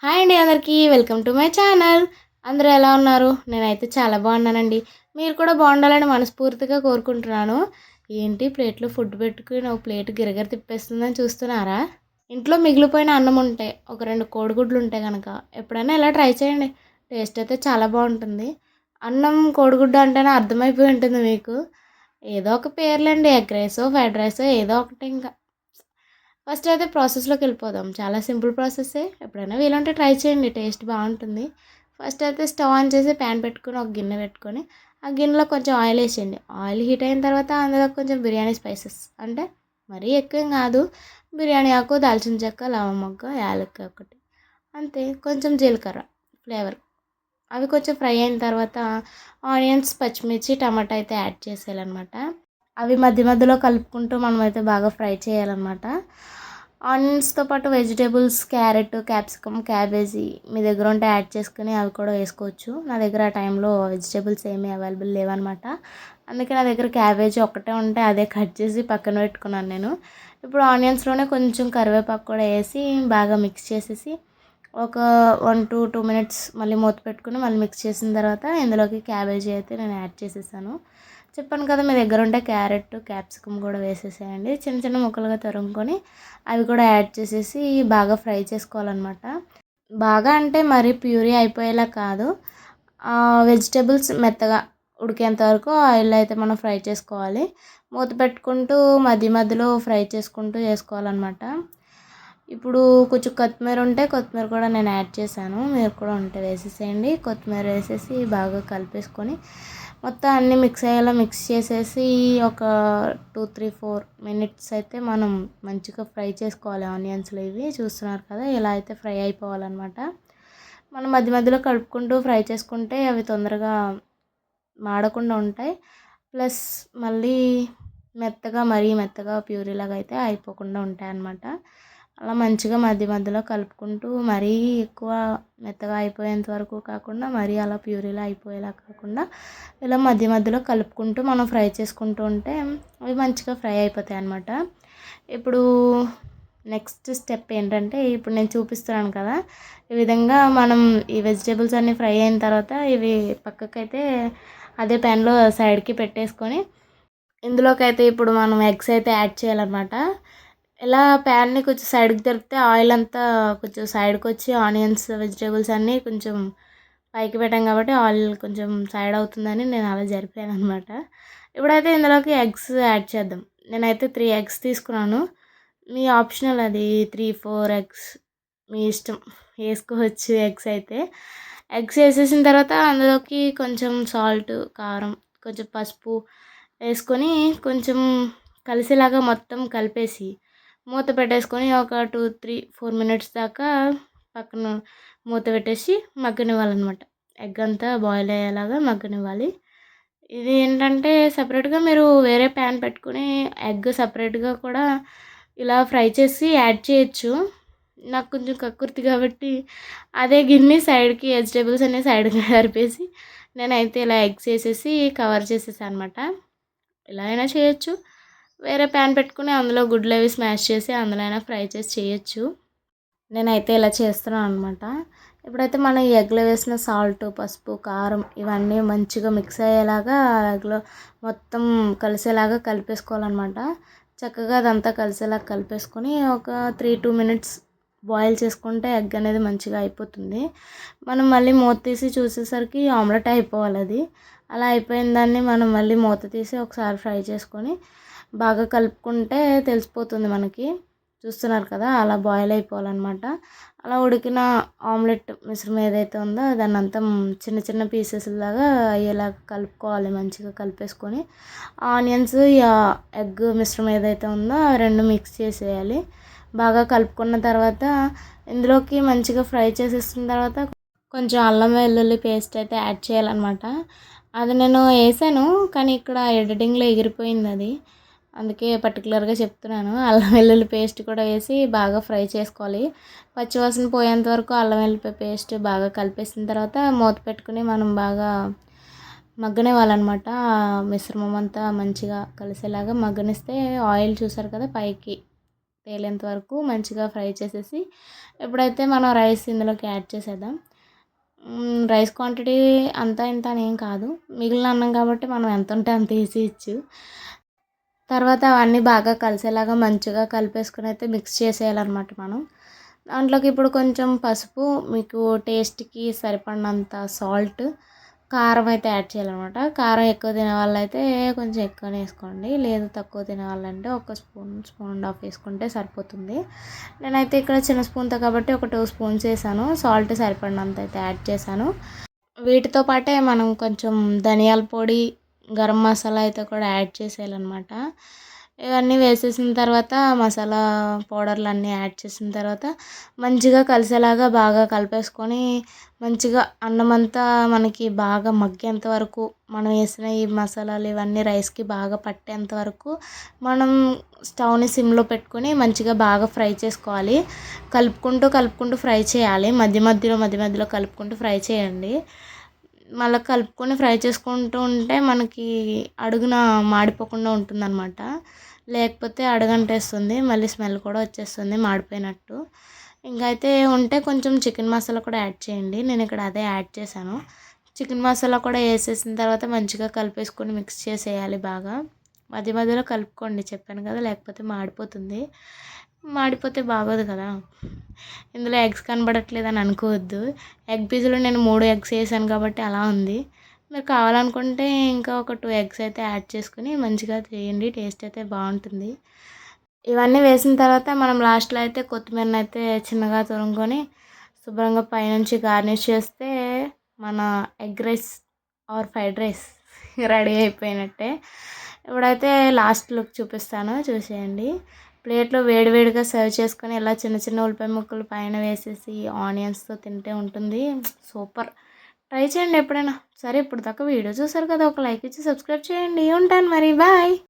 Hi అండి అందరికీ welcome to my channel. అందరూ ఎలా ఉన్నారు? నేనైతే చాలా బాగున్నానండి. మీరు కూడా బాగుండాలని మనస్ఫూర్తిగా కోరుకుంటున్నాను. ఏంటి ప్లేట్లో ఫుడ్ పెట్టుకుని ఒక ప్లేట్ గిరగిర తిప్పేస్తుందని చూస్తున్నారా? ఇంట్లో మిగిలిపోయిన అన్నం ఉంటే ఒక 2 కోడిగుడ్లు ఉంటే కనుక ఎప్పుడైనా ఇలా ట్రై చేయండి. టేస్ట్ అయితే చాలా బాగుంటుంది. అన్నం కోడిగుడ్డు అంటేనే అర్థమైపోయి ఉంటుంది మీకు. ఏదో ఒక పేర్లండి, ఎగ్ రైసో ఫ్రైడ్ రైసో ఏదో ఒకటి ఇంకా. ఫస్ట్ అయితే ప్రాసెస్లోకి వెళ్ళిపోదాం. చాలా సింపుల్ ప్రాసెస్సే. ఎప్పుడైనా వీలుంటే ట్రై చేయండి, టేస్ట్ బాగుంటుంది. ఫస్ట్ అయితే స్టవ్ ఆన్ చేసి ప్యాన్ పెట్టుకొని ఒక గిన్నె పెట్టుకొని ఆ గిన్నెలో కొంచెం ఆయిల్ వేసేయండి. ఆయిల్ హీట్ అయిన తర్వాత అందులో కొంచెం బిర్యానీ స్పైసెస్, అంటే మరీ ఎక్కువ ఏం కాదు, బిర్యానీ ఆకు, దాల్చిన చెక్క, లవంగ మొగ్గ, యాలక్కాయ ఒకటి, అంతే. కొంచెం జీలకర్ర ఫ్లేవర్. అవి కొంచెం ఫ్రై అయిన తర్వాత ఆనియన్స్, పచ్చిమిర్చి, టమాటా అయితే యాడ్ చేసేయాలన్నమాట. అవి మధ్య మధ్యలో కలుపుకుంటూ మనమైతే బాగా ఫ్రై చేయాలన్నమాట. ఆనియన్స్తో పాటు వెజిటేబుల్స్, క్యారెట్, క్యాప్సికమ్, క్యాబేజీ మీ దగ్గర ఉంటే యాడ్ చేసుకుని అవి కూడా వేసుకోవచ్చు. నా దగ్గర ఆ టైంలో వెజిటేబుల్స్ ఏమీ అవైలబుల్ లేవన్నమాట. అందుకే నా దగ్గర క్యాబేజీ ఒక్కటే ఉంటే అదే కట్ చేసి పక్కన పెట్టుకున్నాను నేను. ఇప్పుడు ఆనియన్స్లోనే కొంచెం కరివేపాకు కూడా వేసి బాగా మిక్స్ చేసేసి ఒక 1 to 2 మినిట్స్ మళ్ళీ మూత పెట్టుకుని మళ్ళీ మిక్స్ చేసిన తర్వాత ఇందులోకి క్యాబేజీ అయితే నేను యాడ్ చేసేసాను. చెప్పాను కదా, మీ దగ్గర ఉంటే క్యారెట్, క్యాప్సికమ్ కూడా వేసేసేయండి. చిన్న చిన్న ముక్కలుగా తరుముకొని అవి కూడా యాడ్ చేసేసి బాగా ఫ్రై చేసుకోవాలన్నమాట. బాగా అంటే మరీ ప్యూరీ అయిపోయేలా కాదు, వెజిటేబుల్స్ మెత్తగా ఉడికేంత వరకు ఆయిల్ అయితే మనం ఫ్రై చేసుకోవాలి. మూత పెట్టుకుంటూ మధ్య మధ్యలో ఫ్రై చేసుకుంటూ చేసుకోవాలన్నమాట. ఇప్పుడు కొంచెం కొత్తిమీర ఉంటే కొత్తిమీర కూడా నేను యాడ్ చేశాను. మీరు కూడా ఉంటే వేసేసేయండి. కొత్తిమీర వేసేసి బాగా కలిపేసుకొని మొత్తం అన్నీ మిక్స్ అయ్యేలా మిక్స్ చేసేసి ఒక 2, 3, 4 మినిట్స్ అయితే మనం మంచిగా ఫ్రై చేసుకోవాలి. ఆనియన్స్లో ఇవి చూస్తున్నారు కదా, ఇలా అయితే ఫ్రై అయిపోవాలన్నమాట. మనం మధ్య మధ్యలో కలుపుకుంటూ ఫ్రై చేసుకుంటే అవి తొందరగా మాడకుండా ఉంటాయి. ప్లస్ మళ్ళీ మరీ మెత్తగా ప్యూరీలాగా అయితే అయిపోకుండా ఉంటాయి అన్నమాట. అలా మంచిగా మధ్య మధ్యలో కలుపుకుంటూ మరీ ఎక్కువ మెత్తగా అయిపోయేంత వరకు కాకుండా మరీ అలా ప్యూరీలా అయిపోయేలా కాకుండా ఇలా మధ్య మధ్యలో కలుపుకుంటూ మనం ఫ్రై చేసుకుంటూ ఉంటే అవి మంచిగా ఫ్రై అయిపోతాయి అన్నమాట. ఇప్పుడు నెక్స్ట్ స్టెప్ ఏంటంటే, ఇప్పుడు నేను చూపిస్తున్నాను కదా, ఈ విధంగా మనం ఈ వెజిటేబుల్స్ అన్నీ ఫ్రై అయిన తర్వాత ఇవి పక్కకైతే అదే ప్యాన్లో సైడ్కి పెట్టేసుకొని ఇందులోకైతే ఇప్పుడు మనం ఎగ్స్ అయితే యాడ్ చేయాలన్నమాట. ఇలా ప్యాన్ని కొంచెం సైడ్కి జరిపితే ఆయిల్ అంతా కొంచెం సైడ్కి వచ్చి ఆనియన్స్, వెజిటేబుల్స్ అన్నీ కొంచెం పైకి పెట్టాం కాబట్టి ఆయిల్ కొంచెం సైడ్ అవుతుందని నేను అలా జరిపాను అనమాట. ఇప్పుడైతే ఇందులోకి ఎగ్స్ యాడ్ చేద్దాం. నేనైతే 3 ఎగ్స్ తీసుకున్నాను. మీ ఆప్షనల్ అది, 3, 4 ఎగ్స్ మీ ఇష్టం, వేసుకోవచ్చు ఎగ్స్ అయితే. ఎగ్స్ వేసేసిన తర్వాత అందులోకి కొంచెం సాల్ట్, కారం, కొంచెం పసుపు వేసుకొని కొంచెం కలిసేలాగా మొత్తం కలిపేసి మూత పెట్టేసుకొని ఒక 2, 3, 4 మినిట్స్ దాకా పక్కన మూత పెట్టేసి మగ్గనివ్వాలన్నమాట. ఎగ్ అంతా బాయిల్ అయ్యేలాగా మగ్గనివ్వాలి. ఇది ఏంటంటే సపరేట్గా మీరు వేరే ప్యాన్ పెట్టుకుని ఎగ్ సపరేట్గా కూడా ఇలా ఫ్రై చేసి యాడ్ చేయొచ్చు. నాకు కొంచెం కక్కుర్తి కాబట్టి అదే గిన్నె సైడ్కి వెజిటేబుల్స్ అన్నీ సైడ్కి జరిపేసి నేనైతే ఇలా ఎగ్స్ వేసేసి కవర్ చేసేసాను అనమాట. ఇలా అయినా చేయొచ్చు. వేరే ప్యాన్ పెట్టుకుని అందులో గుడ్లు అవి స్మాష్ చేసి అందులో అయినా ఫ్రై చేసి చేయొచ్చు. నేనైతే ఇలా చేస్తున్నాను అనమాట. ఇప్పుడైతే మనం ఈ ఎగ్లో వేసిన సాల్ట్, పసుపు, కారం ఇవన్నీ మంచిగా మిక్స్ అయ్యేలాగా ఎగ్లో మొత్తం కలిసేలాగా కలిపేసుకోవాలన్నమాట. చక్కగా అదంతా కలిసేలా కలిపేసుకొని ఒక 3, 2 మినిట్స్ బాయిల్ చేసుకుంటే ఎగ్ అనేది మంచిగా అయిపోతుంది. మనం మళ్ళీ మూత తీసి చూసేసరికి ఆమ్లెట్ అయిపోవాలి అది. అలా అయిపోయిన దాన్ని మనం మళ్ళీ మూత తీసి ఒకసారి ఫ్రై చేసుకొని బాగా కలుపుకుంటే తెలిసిపోతుంది మనకి. చూస్తున్నారు కదా, అలా బాయిల్ అయిపోవాలన్నమాట. అలా ఉడికిన ఆమ్లెట్ మిశ్రమం ఏదైతే ఉందో దాన్ని అంతా చిన్న చిన్న పీసెస్ లాగా అయ్యేలాగా కలుపుకోవాలి. మంచిగా కలిపేసుకొని ఆనియన్స్, ఎగ్ మిశ్రమం ఏదైతే ఉందో ఆ రెండు మిక్స్ చేసేయాలి. బాగా కలుపుకున్న తర్వాత ఇందులోకి మంచిగా ఫ్రై చేసేసిన తర్వాత కొంచెం అల్లం వెల్లుల్లి పేస్ట్ అయితే యాడ్ చేయాలన్నమాట. అది నేను వేసాను కానీ ఇక్కడ ఎడిటింగ్లో ఎగిరిపోయింది అది, అందుకే పర్టికులర్గా చెప్తున్నాను. అల్లం వెల్లుల్లి పేస్ట్ కూడా వేసి బాగా ఫ్రై చేసుకోవాలి. పచ్చివాసన పోయేంత వరకు అల్లం వెల్లుల్లి పేస్ట్ బాగా కలిపేసిన తర్వాత మూత పెట్టుకుని మనం బాగా మగ్గనివ్వాలన్నమాట. మిశ్రమం అంతా మంచిగా కలిసేలాగా మగ్గనిస్తే ఆయిల్ చూసారు కదా పైకి తేలేంత వరకు మంచిగా ఫ్రై చేసేసి ఇప్పుడైతే మనం రైస్ ఇందులోకి యాడ్ చేసేద్దాం. రైస్ క్వాంటిటీ అంతా ఇంత అని ఏం కాదు. మిగిలిన అన్నం కాబట్టి మనం ఎంత ఉంటే అంత వేసేయచ్చు. తర్వాత అవన్నీ బాగా కలిసేలాగా మంచిగా కలిపేసుకొని అయితే మిక్స్ చేసేయాలన్నమాట మనం. దాంట్లోకి ఇప్పుడు కొంచెం పసుపు, మీకు టేస్ట్‌కి సరిపడినంత సాల్ట్, కారం అయితే యాడ్ చేయాలన్నమాట. కారం ఎక్కువ తినే వాళ్ళైతే కొంచెం ఎక్కువనే వేసుకోండి. లేదు తక్కువ తినే వాళ్ళంటే ఒక స్పూన్, స్పూన్ అండ్ హాఫ్ వేసుకుంటే సరిపోతుంది. నేనైతే ఇక్కడ చిన్న స్పూన్‌తో కాబట్టి ఒక 2 స్పూన్స్ వేసాను. సాల్ట్ సరిపడినంత అయితే యాడ్ చేశాను. వీటితో పాటే మనం కొంచెం ధనియాల పొడి, గరం మసాలా అయితే కూడా యాడ్ చేసేయాలన్నమాట. ఇవన్నీ వేసేసిన తర్వాత మసాలా పౌడర్లన్నీ యాడ్ చేసిన తర్వాత మంచిగా కలిసేలాగా బాగా కలిపేసుకొని మంచిగా అన్నమంతా మనకి బాగా మగ్గేంత వరకు మనం వేసిన ఈ మసాలాలు ఇవన్నీ రైస్కి బాగా పట్టేంత వరకు మనం స్టవ్ని సిమ్లో పెట్టుకొని మంచిగా బాగా ఫ్రై చేసుకోవాలి. కలుపుకుంటూ ఫ్రై చేయాలి. మధ్య మధ్యలో కలుపుకుంటూ ఫ్రై చేయండి. మళ్ళీ కలుపుకొని ఫ్రై చేసుకుంటూ ఉంటే మనకి అడుగున మాడిపోకుండా ఉంటుందన్నమాట. లేకపోతే అడుగంటేస్తుంది, మళ్ళీ స్మెల్ కూడా వచ్చేస్తుంది మాడిపోయినట్టు. ఇంకైతే ఉంటే కొంచెం చికెన్ మసాలా కూడా యాడ్ చేయండి. నేను ఇక్కడ అదే యాడ్ చేశాను. చికెన్ మసాలా కూడా వేసేసిన తర్వాత మంచిగా కలిపేసుకొని మిక్స్ చేసేయాలి బాగా. మధ్యలో కలుపుకోండి చెప్పాను కదా, లేకపోతే మాడిపోతుంది. మాడిపోతే బాగోదు కదా. ఇందులో ఎగ్స్ కనబడట్లేదని అనుకోవద్దు. ఎగ్ పీసులు నేను 3 ఎగ్స్ వేసాను కాబట్టి అలా ఉంది. మీరు కావాలనుకుంటే ఇంకా ఒక 2 ఎగ్స్ అయితే యాడ్ చేసుకొని మంచిగా చేయండి. టేస్ట్ అయితే బాగుంటుంది. ఇవన్నీ వేసిన తర్వాత మనం లాస్ట్లో అయితే కొత్తిమీరని అయితే చిన్నగా తురుముకొని శుభ్రంగా పైనుంచి గార్నిష్ చేస్తే మన egg rice or fried rice ready అయిపోయినట్టే. ఇప్పుడైతే లాస్ట్ లుక్ చూపిస్తాను, చూసేయండి. ప్లేట్లో వేడివేడిగా సర్వ్ చేసుకొని ఇలా చిన్న చిన్న ఉల్లిపాయ ముక్కలు పైన వేసేసి ఆనియన్స్తో తింటే ఉంటుంది సూపర్. ట్రై చేయండి ఎప్పుడైనా. సరే ఇప్పుడు దాకా వీడియో చూసారు కదా, ఒక లైక్ ఇచ్చి సబ్స్క్రైబ్ చేయండి. ఉంటాను మరి, బాయ్.